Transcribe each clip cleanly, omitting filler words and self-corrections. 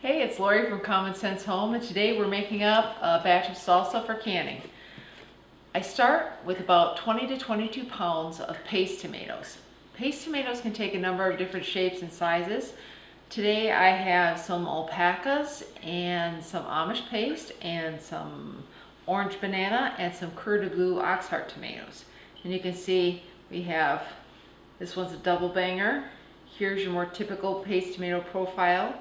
Hey, it's Lori from Common Sense Home, and today we're making up a batch of salsa for canning. I start with about 20 to 22 pounds of paste tomatoes. Paste tomatoes can take a number of different shapes and sizes. Today I have some alpacas and some Amish paste and some orange banana and some Coeur de Bleu oxheart tomatoes. And you can see we have, this one's a double banger. Here's your more typical paste tomato profile.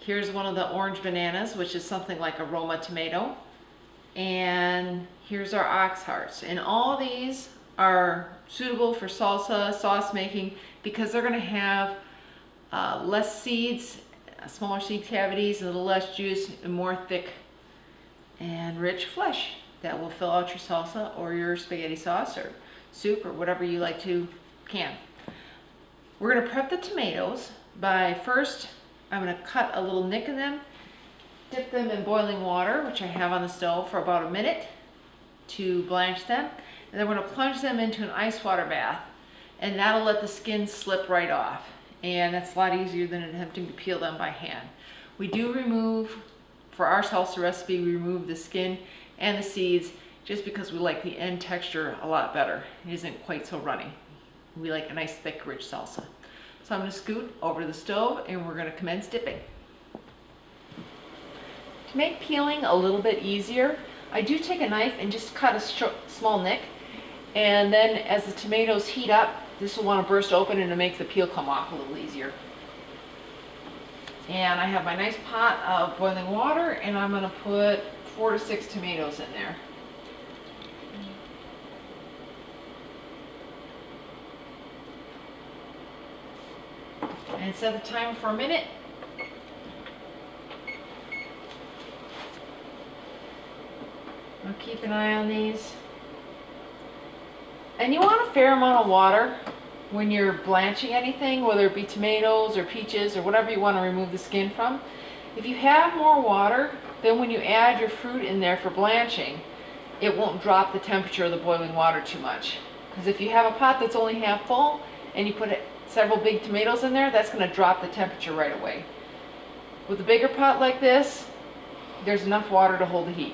Here's one of the orange bananas, which is something like a Roma tomato. And here's our ox hearts. And all these are suitable for salsa, sauce making, because they're gonna have less seeds, smaller seed cavities, a little less juice, and more thick and rich flesh that will fill out your salsa or your spaghetti sauce or soup or whatever you like to can. We're gonna prep the tomatoes by first, I'm going to cut a little nick in them, dip them in boiling water, which I have on the stove, for about a minute to blanch them. And then we're going to plunge them into an ice water bath. And that'll let the skin slip right off. And that's a lot easier than attempting to peel them by hand. We do remove, for our salsa recipe, we remove the skin and the seeds just because we like the end texture a lot better. It isn't quite so runny. We like a nice thick rich salsa. So I'm going to scoot over to the stove and we're going to commence dipping. To make peeling a little bit easier, I do take a knife and just cut a small nick, and then as the tomatoes heat up, this will want to burst open and it'll make the peel come off a little easier. And I have my nice pot of boiling water and I'm going to put 4 to 6 tomatoes in there. And set the timer for a minute. I'll keep an eye on these. And you want a fair amount of water when you're blanching anything, whether it be tomatoes or peaches or whatever you want to remove the skin from. If you have more water, then when you add your fruit in there for blanching, it won't drop the temperature of the boiling water too much. Because if you have a pot that's only half full and you put several big tomatoes in there, that's going to drop the temperature right away. With a bigger pot like this, there's enough water to hold the heat.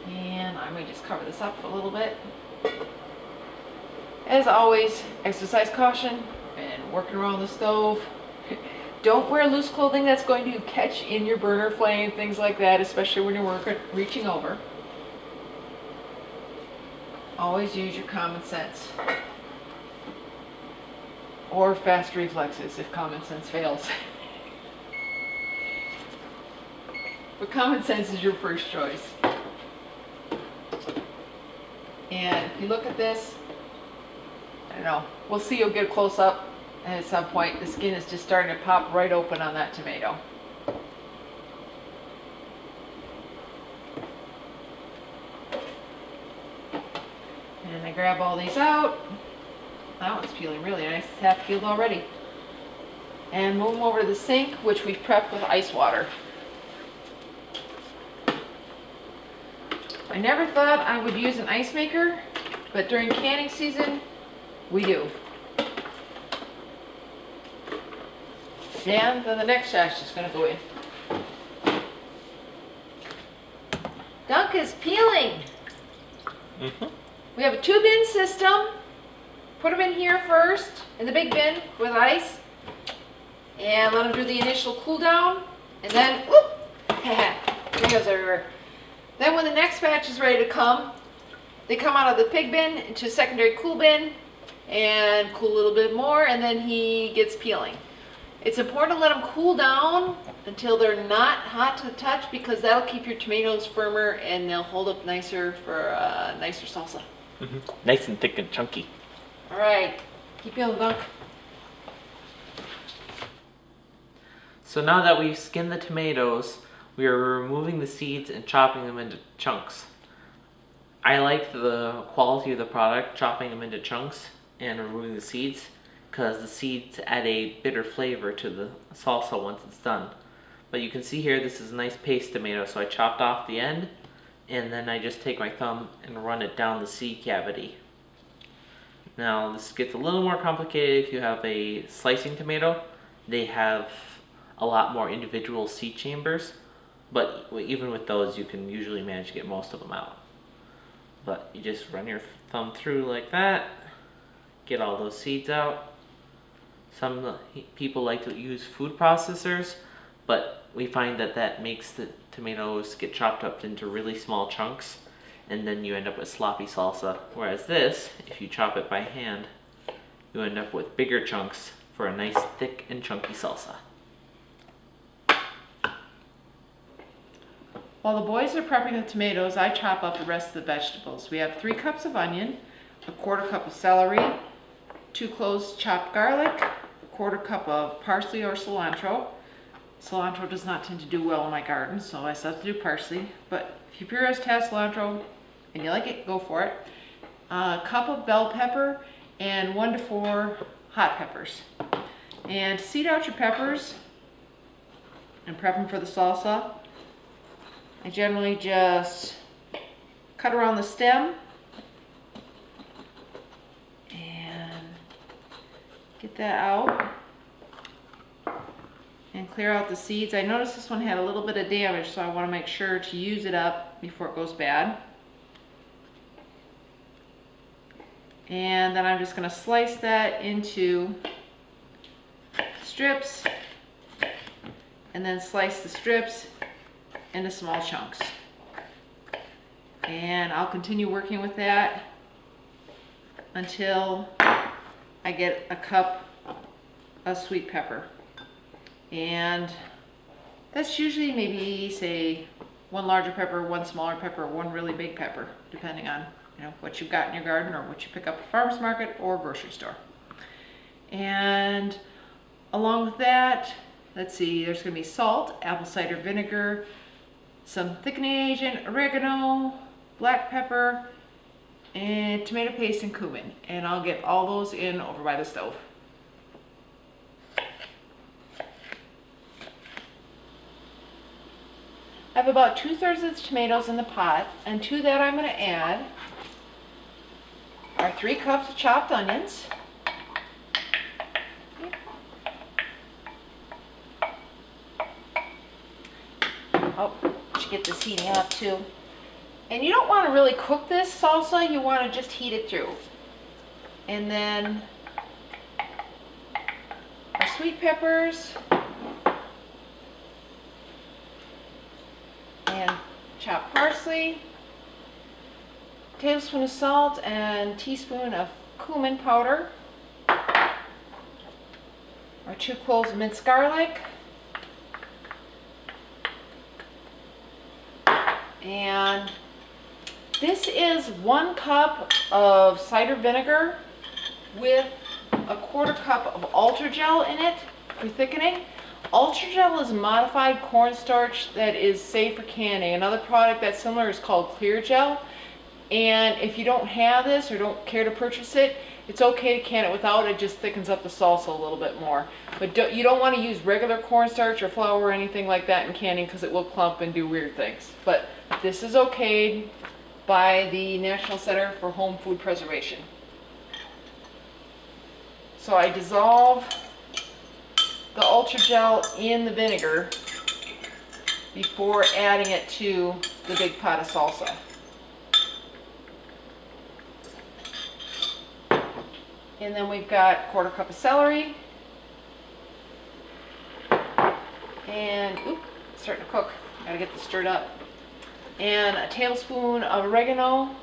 And I may just cover this up for a little bit. As always, exercise caution and working around the stove. Don't wear loose clothing that's going to catch in your burner flame, things like that, especially when you're reaching over. Always use your common sense. Or fast reflexes if common sense fails. But common sense is your first choice. And if you look at this, I don't know, we'll see, you'll get a close up, and at some point the skin is just starting to pop right open on that tomato. And I grab all these out. That one's peeling really nice. It's half peeled already. And move them over to the sink, which we've prepped with ice water. I never thought I would use an ice maker, but during canning season, we do. And then the next batch is going to go in. Dunk is peeling. We have a 2-bin system. Put them in here first, in the big bin with ice, and let them do the initial cool down, and then, whoop, tomatoes everywhere. Then when the next batch is ready to come, they come out of the pig bin into a secondary cool bin, and cool a little bit more, and then he gets peeling. It's important to let them cool down until they're not hot to the touch, because that'll keep your tomatoes firmer and they'll hold up nicer for a nicer salsa. Nice and thick and chunky. All right, keep peeling, Dunk. So now that we've skinned the tomatoes, we are removing the seeds and chopping them into chunks. I like the quality of the product, chopping them into chunks and removing the seeds, because the seeds add a bitter flavor to the salsa once it's done. But you can see here, this is a nice paste tomato, so I chopped off the end, and then I just take my thumb and run it down the seed cavity. Now this gets a little more complicated if you have a slicing tomato. they have a lot more individual seed chambers, but even with those you can usually manage to get most of them out. But you just run your thumb through like that, get all those seeds out. Some people like to use food processors, but we find that that makes the tomatoes get chopped up into really small chunks, and then you end up with sloppy salsa. Whereas this, if you chop it by hand, you end up with bigger chunks for a nice thick and chunky salsa. While the boys are prepping the tomatoes, I chop up the rest of the vegetables. We have 3 cups of onion, a 1/4 cup of celery, 2 cloves chopped garlic, a 1/4 cup of parsley or cilantro. Cilantro does not tend to do well in my garden, so I substitute parsley. But if your purist has cilantro and you like it, go for it. A cup of bell pepper and 1 to 4 hot peppers. And to seed out your peppers and prep them for the salsa, I generally just cut around the stem and get that out and clear out the seeds. I noticed this one had a little bit of damage, so I want to make sure to use it up before it goes bad. And then I'm just going to slice that into strips and then slice the strips into small chunks. And I'll continue working with that until I get a cup of sweet pepper. And that's usually maybe, say, 1 larger pepper, 1 smaller pepper, 1 really big pepper, depending on what you've got in your garden or what you pick up at the farmer's market or grocery store. And along with that, let's see, there's going to be salt, apple cider vinegar, some thickening agent, oregano, black pepper, and tomato paste and cumin. And I'll get all those in over by the stove. I have about 2/3 of the tomatoes in the pot, and to that I'm going to add our 3 cups of chopped onions. Oh, should get this heating up too. And you don't want to really cook this salsa, you want to just heat it through. And then our sweet peppers and chopped parsley, tablespoon of salt and teaspoon of cumin powder, our 2 cloves of minced garlic, and this is 1 cup of cider vinegar with a 1/4 cup of Ultra-Gel in it for thickening. Ultra-Gel is modified cornstarch that is safe for canning. Another product that's similar is called Clear Gel. And if you don't have this or don't care to purchase it, it's okay to can it without. It just thickens up the salsa a little bit more. But you don't want to use regular cornstarch or flour or anything like that in canning because it will clump and do weird things. But this is okayed by the National Center for Home Food Preservation. So I dissolve the Ultra-Gel in the vinegar before adding it to the big pot of salsa. And then we've got 1/4 cup of celery. And, it's starting to cook. Gotta get this stirred up. And a tablespoon of oregano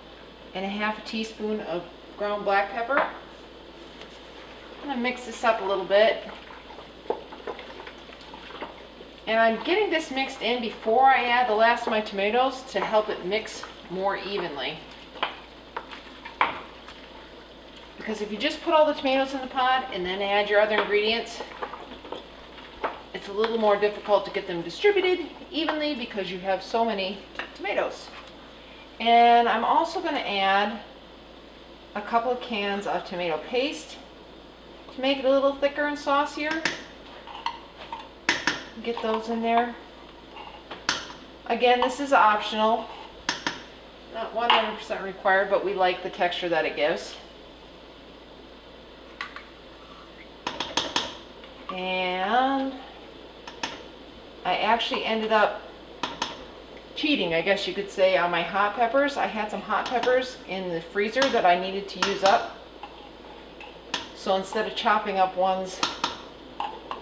and a 1/2 teaspoon of ground black pepper. I'm gonna mix this up a little bit. And I'm getting this mixed in before I add the last of my tomatoes to help it mix more evenly. Because if you just put all the tomatoes in the pot and then add your other ingredients, it's a little more difficult to get them distributed evenly because you have so many tomatoes. And I'm also going to add a couple of cans of tomato paste to make it a little thicker and saucier. Get those in there. Again, this is optional, not 100% required, but we like the texture that it gives. And actually ended up cheating, I guess you could say, on my hot peppers. I had some hot peppers in the freezer that I needed to use up. So instead of chopping up ones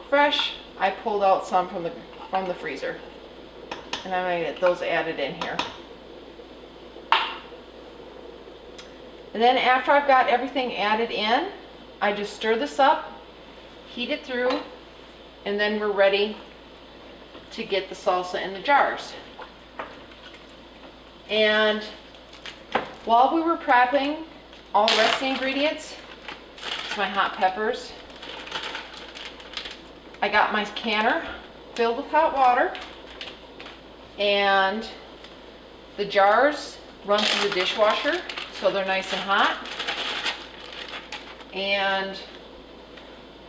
fresh, I pulled out some from the freezer. And I'm going to get those added in here. And then after I've got everything added in, I just stir this up, heat it through, and then we're ready to get the salsa in the jars. And while we were prepping all the rest of the ingredients, my hot peppers, I got my canner filled with hot water, and the jars run through the dishwasher so they're nice and hot. And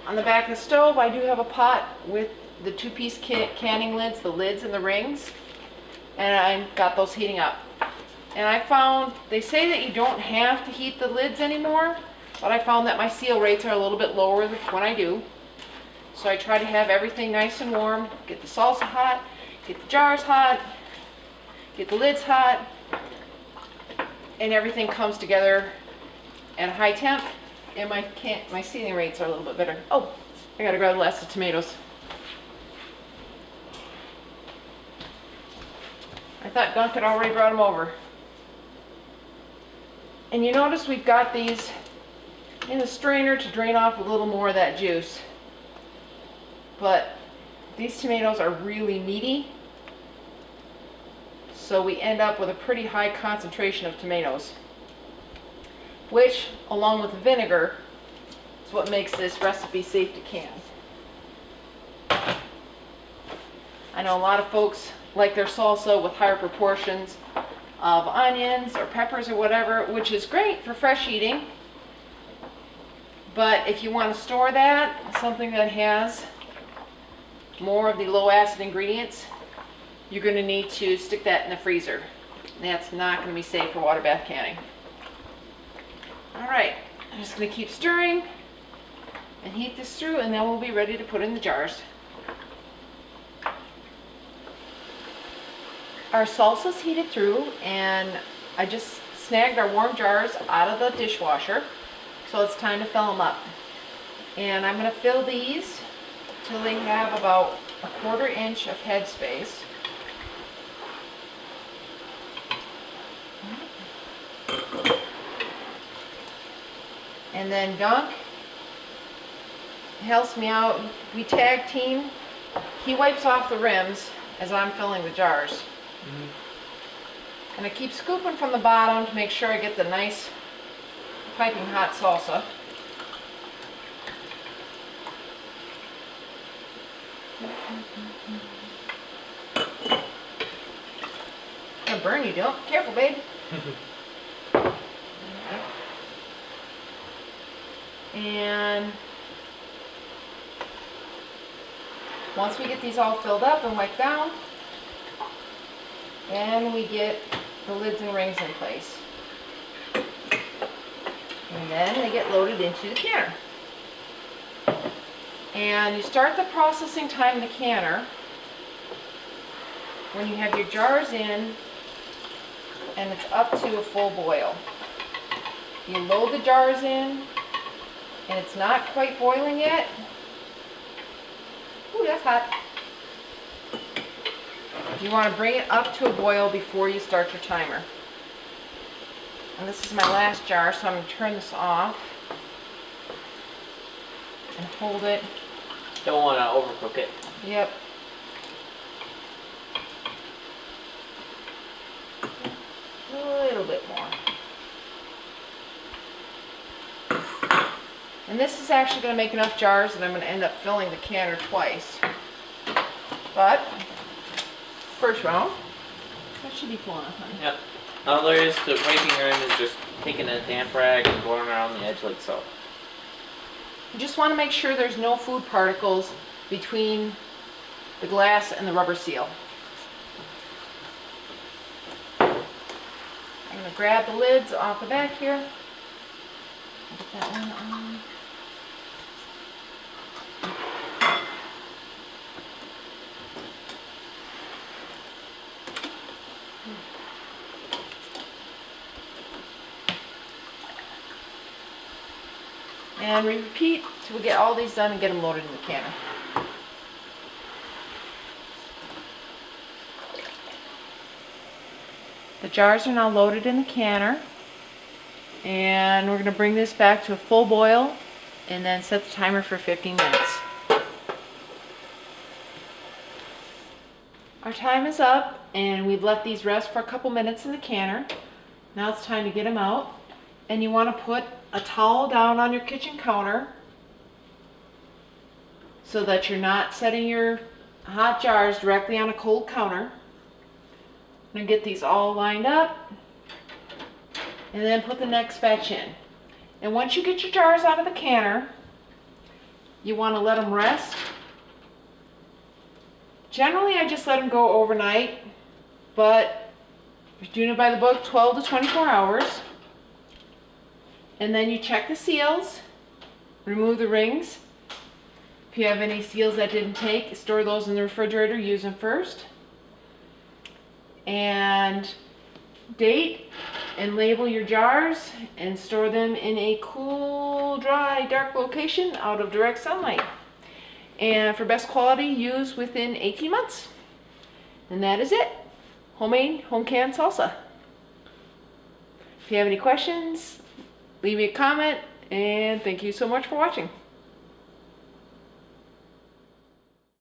on the back of the stove, I do have a pot with the two-piece canning lids, the lids and the rings, and I got those heating up. And I found, they say that you don't have to heat the lids anymore, but I found that my seal rates are a little bit lower when I do. So I try to have everything nice and warm, get the salsa hot, get the jars hot, get the lids hot, and everything comes together at a high temp, and my sealing rates are a little bit better. Oh, I gotta grab the last of tomatoes. I thought Dunk had already brought them over. And you notice we've got these in the strainer to drain off a little more of that juice. But these tomatoes are really meaty, so we end up with a pretty high concentration of tomatoes, which, along with the vinegar, is what makes this recipe safe to can. I know a lot of folks like their salsa with higher proportions of onions or peppers or whatever, which is great for fresh eating. But if you want to store that, something that has more of the low acid ingredients, you're going to need to stick that in the freezer. That's not going to be safe for water bath canning. Alright, I'm just going to keep stirring and heat this through, and then we'll be ready to put in the jars. Our salsa's heated through, and I just snagged our warm jars out of the dishwasher, so it's time to fill them up. And I'm going to fill these till they have about a 1/4 inch of head space. And then Dunk helps me out. We tag team. He wipes off the rims as I'm filling the jars. And I keep scooping from the bottom to make sure I get the nice piping hot salsa. Gonna burn you, don't. Careful, babe. And once we get these all filled up and wiped down, then we get the lids and rings in place. And then they get loaded into the canner. And you start the processing time in the canner when you have your jars in and it's up to a full boil. You load the jars in and it's not quite boiling yet. Ooh, that's hot. You want to bring it up to a boil before you start your timer. And this is my last jar, so I'm going to turn this off and hold it. Don't want to overcook it. Yep. A little bit more. And this is actually going to make enough jars that I'm going to end up filling the canner twice. But first round, that should be full enough, honey. Yep. All there is to wiping her in is just taking a damp rag and going around the edge like so. You just want to make sure there's no food particles between the glass and the rubber seal. I'm going to grab the lids off the back here. Get that one on. And we repeat till we get all these done and get them loaded in the canner. The jars are now loaded in the canner, and we're going to bring this back to a full boil and then set the timer for 15 minutes. Our time is up, and we've let these rest for a couple minutes in the canner. Now it's time to get them out, and you want to put a towel down on your kitchen counter so that you're not setting your hot jars directly on a cold counter. I'm going to get these all lined up and then put the next batch in. And once you get your jars out of the canner, you want to let them rest. Generally, I just let them go overnight, but if you're doing it by the book, 12 to 24 hours. And then you check the seals, remove the rings. If you have any seals that didn't take, store those in the refrigerator, use them first. And date and label your jars and store them in a cool, dry, dark location out of direct sunlight. And for best quality, use within 18 months. And that is it. Homemade, home canned salsa. If you have any questions, leave me a comment, and thank you so much for watching.